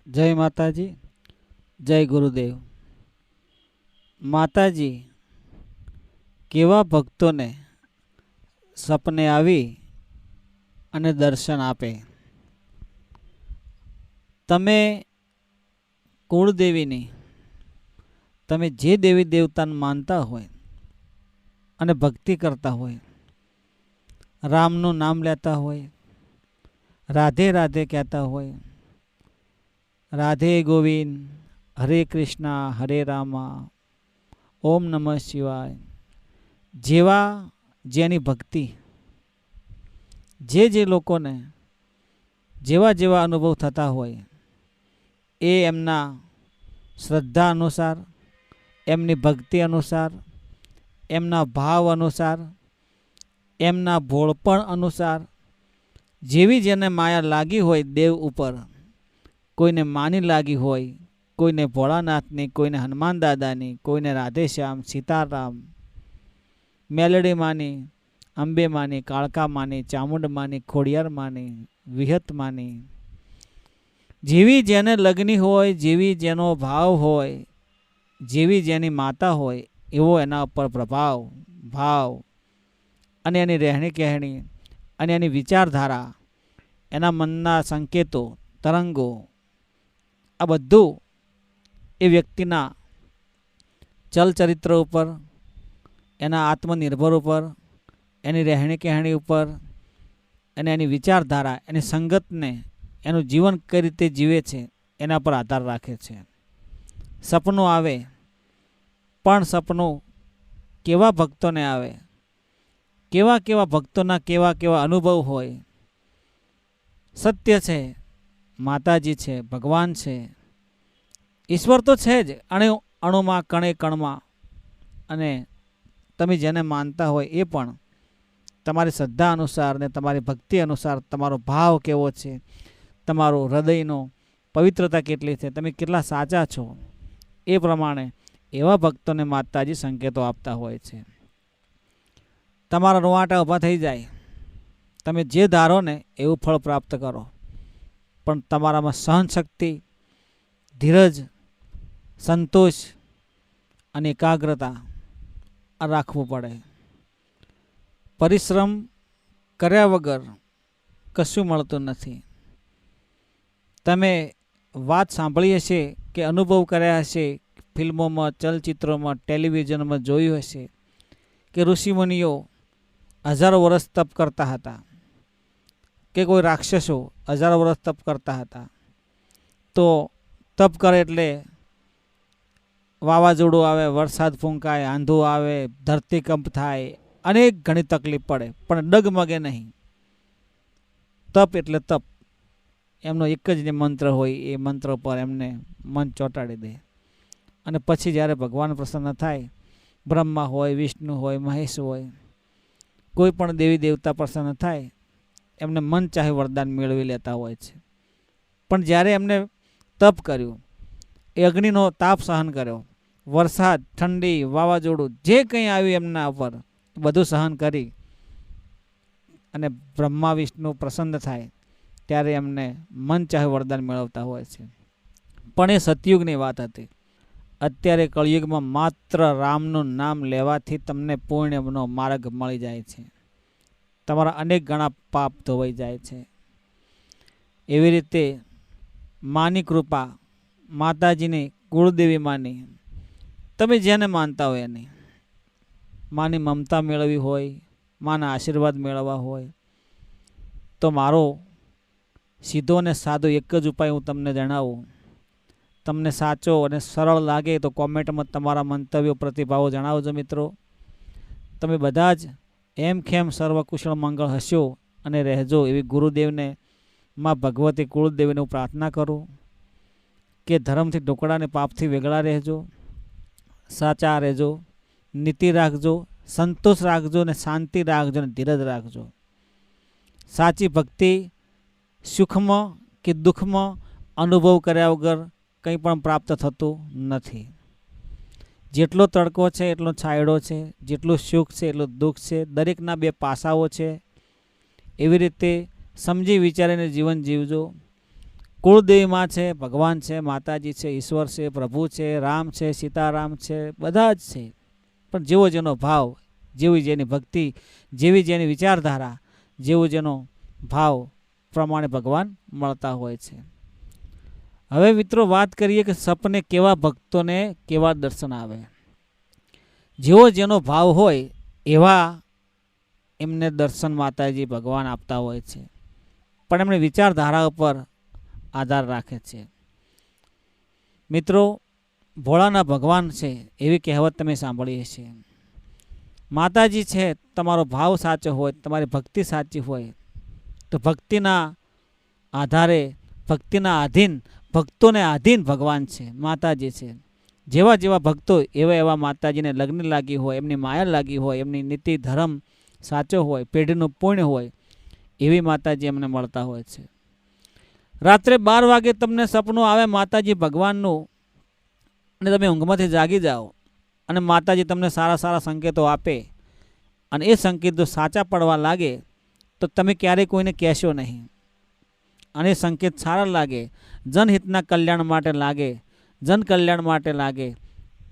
જય માતાજી, જય ગુરુદેવ. માતાજી કેવા ભક્તોને સપને આવી અને દર્શન આપે. તમે કુળદેવીની, તમે જે દેવી દેવતાને માનતા હોય અને ભક્તિ કરતા હોય, રામનું નામ લેતા હોય, રાધે રાધે કહેતા હોય, રાધે ગોવિંદ, હરે કૃષ્ણ, હરે રામા, ઓમ નમઃ શિવાય જેવા જેની ભક્તિ, જે લોકોને જેવા જેવા અનુભવ થતા હોય એ એમના શ્રદ્ધા અનુસાર, એમની ભક્તિ અનુસાર, એમના ભાવ અનુસાર, એમના ભોળપણ અનુસાર, જેવી જેને માયા લાગી હોય દેવ ઉપર, કોઈને માની લાગી હોય, કોઈને ભોળાનાથની, કોઈને હનુમાન દાદાની, કોઈને રાધેશ્યામ, સીતારામ, મેલડી માની, અંબે માની, કાળકા માની, ચામુંડ માની, ખોડિયાર માની, વિહત માની, જેવી જેને લગ્ની હોય, જેવી જેનો ભાવ હોય, જેવી જેની માતા હોય, એવો એના ઉપર પ્રભાવ, ભાવ અને એની રહેણી કહેણી અને એની વિચારધારા, એના મનના સંકેતો, તરંગો, આ બધું એ વ્યક્તિના ચલચરિત્ર ઉપર, એના આત્મનિર્ભર ઉપર, એની રહેણી કહેણી ઉપર અને એની વિચારધારા, એની સંગતને, એનું જીવન કઈ રીતે જીવે છે એના પર આધાર રાખે છે. સપનું આવે, પણ સપનું કેવા ભક્તોને આવે, કેવા કેવા ભક્તોના કેવા કેવા અનુભવ હોય. સત્ય છે, માતાજી છે, ભગવાન છે, ઈશ્વર તો છે જ અણુ અણુમાં, કણે કણમાં. અને તમે જેને માનતા હોય એ પણ તમારી શ્રદ્ધા અનુસાર ને તમારી ભક્તિ અનુસાર તમારો ભાવ કેવો છે, તમારો હૃદયનો પવિત્રતા કેટલી છે, તમે કેટલા સાચા છો, એ પ્રમાણે એવા ભક્તોને માતાજી સંકેતો આપતા હોય છે. તમારા રૂવાટા ઊભા થઈ જાય, તમે જે ધારો ને એવું ફળ પ્રાપ્ત કરો, પણ તમારામાં સહનશક્તિ, ધીરજ, સંતોષ અને એકાગ્રતા રાખવું પડે. પરિશ્રમ કર્યા વગર કશું મળતું નથી. તમે વાત સાંભળી હશે કે અનુભવ કર્યા હશે, ફિલ્મોમાં, ચલચિત્રોમાં, ટેલિવિઝનમાં જોયું હશે કે ઋષિમુનિઓ હજારો વર્ષ તપ કરતા હતા, કે કોઈ રાક્ષસો હજારો વર્ષ તપ કરતા હતા. તો તપ કરે એટલે વાવાઝોડું આવે, વરસાદ ફૂંકાય, આંધું આવે, ધરતીકંપ થાય, અનેક ઘણી તકલીફ પડે, પણ ડગમગે નહીં. તપ એટલે તપ. એમનો એક જ જે મંત્ર હોય એ મંત્ર પર એમને મન ચોંટાડી દે. અને પછી જ્યારે ભગવાન પ્રસન્ન થાય, બ્રહ્મા હોય, વિષ્ણુ હોય, મહેશ હોય, કોઈ પણ દેવી દેવતા પ્રસન્ન થાય, એમને મન ચાહે વરદાન મેળવી લેતા હોય છે. પણ જ્યારે એમને તપ કર્યું, એ અગ્નિનો તાપ સહન કર્યો, વરસાદ, ઠંડી, વાવાઝોડું જે કંઈ આવ્યું એમના ઉપર બધું સહન કરી અને બ્રહ્મા વિષ્ણુ પ્રસન્ન થાય, ત્યારે એમને મન ચાહે વરદાન મેળવતા હોય છે. પણ એ સતયુગની વાત હતી. અત્યારે કળિયુગમાં માત્ર રામનું નામ લેવાથી તમને પુણ્યનો માર્ગ મળી જાય છે, તમારા અનેક ગણા પાપ ધોવાઈ જાય છે. એવી રીતે માની કૃપા, માતાજીની, કુળદેવી માની, તમે જેને માનતા હોય એની માની મમતા મેળવી હોય, માના આશીર્વાદ મેળવવા હોય, તો મારો સીધો અને સાદો એક જ ઉપાય હું તમને જણાવું. તમને સાચો અને સરળ લાગે તો કોમેન્ટમાં તમારા મંતવ્યો, પ્રતિભાવો જણાવજો મિત્રો. તમે બધા જ એમ ખેમ સર્વકુશળ મંગળ હશો અને રહેજો એવી ગુરુદેવને, માં ભગવતી કુળદેવીને હું પ્રાર્થના કરું કે ધર્મથી ઢોકળાને પાપથી વેગળા રહેજો, સાચા રહેજો, નીતિ રાખજો, સંતોષ રાખજો ને શાંતિ રાખજો ને ધીરજ રાખજો. સાચી ભક્તિ સુખમાં કે દુઃખમાં અનુભવ કર્યા વગર કંઈ પણ પ્રાપ્ત થતું નથી. જેટલો તડકો છે એટલો છાંયડો છે, જેટલું સુખ છે એટલું દુઃખ છે, દરેકના બે પાસાઓ છે. એવી રીતે સમજી વિચારીને જીવન જીવજો. કુળદેવી માં છે, ભગવાન છે, માતાજી છે, ઈશ્વર છે, પ્રભુ છે, રામ છે, સીતારામ છે, બધા જ છે. પણ જેવો જેનો ભાવ, જેવી જેની ભક્તિ, જેવી જેની વિચારધારા, જેવો જેનો ભાવ પ્રમાણે ભગવાન મળતા હોય છે. હવે મિત્રો વાત કરીએ કે સપને કેવા ભક્તોને કેવા દર્શન આવે. જેવો જેનો ભાવ હોય એવા એમને દર્શન માતાજી ભગવાન આપતા હોય છે, પણ એમની વિચારધારા ઉપર આધાર રાખે છે. મિત્રો, ભોળાના ભગવાન છે એવી કહેવત તમે સાંભળી હશે. માતાજી છે, તમારો ભાવ સાચો હોય, તમારી ભક્તિ સાચી હોય તો ભક્તિના આધારે, ભક્તિના આધીન, ભક્તોને આધીન ભગવાન છે, માતાજી છે. જેવા જેવા ભક્તો એવા એવા માતાજીને લગ્ન લાગી હોય, એમની માયા લાગી હોય, એમની નીતિ ધર્મ સાચો હોય, પેઢીનું પુણ્ય હોય, એવી માતાજી એમને મળતા હોય છે. રાત્રે 12 વાગે તમને સપનું આવે માતાજી ભગવાનનું અને તમે ઊંઘમાંથી જાગી જાઓ અને માતાજી તમને સારા સારા સંકેતો આપે અને એ સંકેતો સાચા પડવા લાગે તો તમે ક્યારેય કોઈને કહેશો નહીં. અને એ સંકેત સારા લાગે, જનહિતના કલ્યાણ માટે લાગે, જન કલ્યાણ માટે લાગે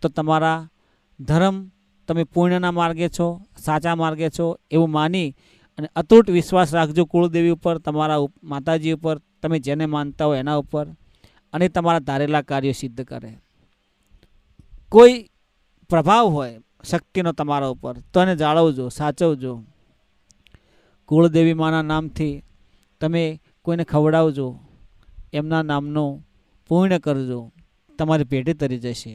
તો તમારા ધર્મ, તમે પુણ્યના માર્ગે છો, સાચા માર્ગે છો એવું માની અને અતૂટ વિશ્વાસ રાખજો કુળદેવી ઉપર, તમારા માતાજી ઉપર, તમે જેને માનતા હોય એના ઉપર, અને તમારા ધારેલા કાર્યો સિદ્ધ કરે. કોઈ પ્રભાવ હોય શક્તિનો તમારા ઉપર તો એને જાળવજો, સાચવજો. કુળદેવી માના નામથી તમે કોઈને ખવડાવજો, એમના નામનું પુણ્ય કરજો, તમારી પેઢી તરી જશે.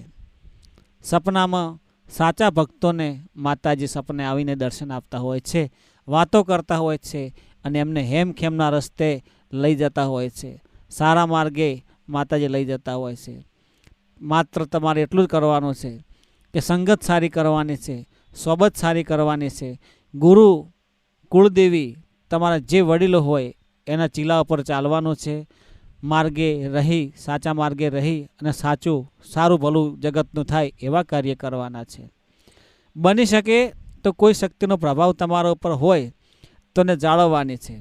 સપનામાં સાચા ભક્તોને માતાજી સપને આવીને દર્શન આપતા હોય છે, વાતો કરતા હોય છે અને એમને હેમખેમના રસ્તે લઈ જતા હોય છે, સારા માર્ગે માતાજી લઈ જતા હોય છે. માત્ર તમારે એટલું જ કરવાનું છે કે સંગત સારી કરવાની છે, સોબત સારી કરવાની છે. ગુરુ, કુળદેવી, તમારા જે વડીલો હોય એના ચીલા ઉપર ચાલવાનું છે. માર્ગે રહી, સાચા માર્ગે રહી અને સારું ભલું જગતનું થાય એવા કાર્ય કરવાના છે. બની શકે તો કોઈ શક્તિનો પ્રભાવ તમારા ઉપર હોય તો એને જાળવવાની છે.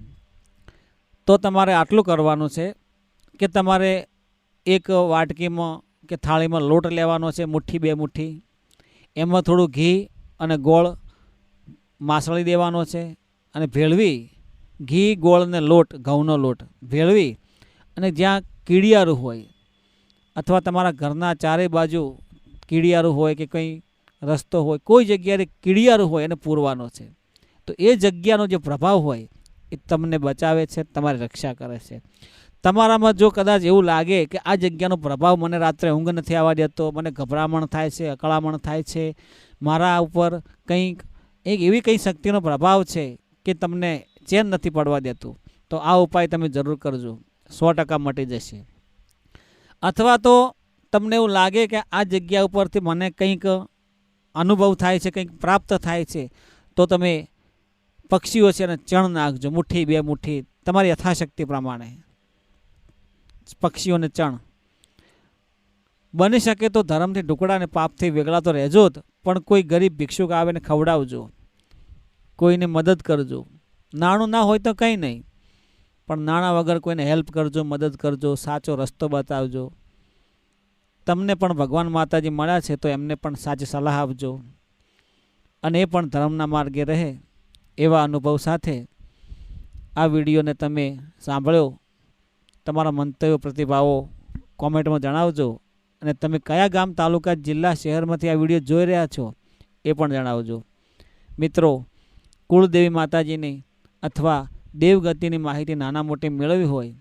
તો તમારે આટલું કરવાનું છે કે તમારે એક વાટકીમાં કે થાળીમાં લોટ લેવાનો છે, મુઠ્ઠી 2 મુઠ્ઠી, એમાં થોડું ઘી અને ગોળ માસળી દેવાનો છે અને ભેળવી, ઘી, ગોળ ને લોટ, ઘઉંનો લોટ ભેળવી અને જ્યાં કીડિયારું હોય અથવા તમારા ઘરના ચારે બાજુ કીડિયારું હોય કે કંઈ રસ્તો હોય, કોઈ જગ્યાએ કીડિયારું હોય એને પૂરવાનો છે. તો એ જગ્યાનો જે પ્રભાવ હોય એ તમને બચાવે છે, તમારી રક્ષા કરે છે. તમારામાં જો કદાચ એવું લાગે કે આ જગ્યાનો પ્રભાવ મને રાત્રે ઊંઘ નથી આવવા દેતો, મને ગભરામણ થાય છે, અકળામણ થાય છે, મારા ઉપર કંઈક એક એવી કંઈ શક્તિનો પ્રભાવ છે કે તમને ચેન નથી પડવા દેતું, તો આ ઉપાય તમે જરૂર કરજો, 100% મટી જશે. અથવા તો તમને એવું લાગે કે આ જગ્યા ઉપરથી મને કંઈક અનુભવ થાય છે, કંઈક પ્રાપ્ત થાય છે, તો તમે પક્ષીઓ છે એને ચણ નાખજો, મુઠ્ઠી 2 મુઠ્ઠી તમારી યથાશક્તિ પ્રમાણે પક્ષીઓને ચણ. બની શકે તો ધર્મથી ઢુકડા અને પાપથી વેગળા તો રહેજો જ, પણ કોઈ ગરીબ ભિક્ષુક આવે ને ખવડાવજો, કોઈને મદદ કરજો. નાણું ના હોય તો કંઈ નહીં, પણ નાણાં વગર કોઈને હેલ્પ કરજો, મદદ કરજો, સાચો રસ્તો બતાવજો. તમને પણ ભગવાન માતાજી મળ્યા છે તો એમને પણ સાચી સલાહ આપજો અને એ પણ ધર્મના માર્ગે રહે એવા અનુભવ સાથે આ વિડીયોને તમે સાંભળ્યો. તમારા મંતવ્યો, પ્રતિભાવો કોમેન્ટમાં જણાવજો અને તમે કયા ગામ, તાલુકા, જિલ્લા, શહેરમાંથી આ વિડીયો જોઈ રહ્યા છો એ પણ જણાવજો. મિત્રો, કુળદેવી માતાજીની અથવા દેવગતિની માહિતી નાના મોટી મેળવવી હોય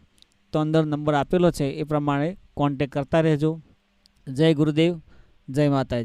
તો અંદર નંબર આપેલો છે એ પ્રમાણે કોન્ટેક કરતા રહેજો. જય ગુરુદેવ, જય માતાજી.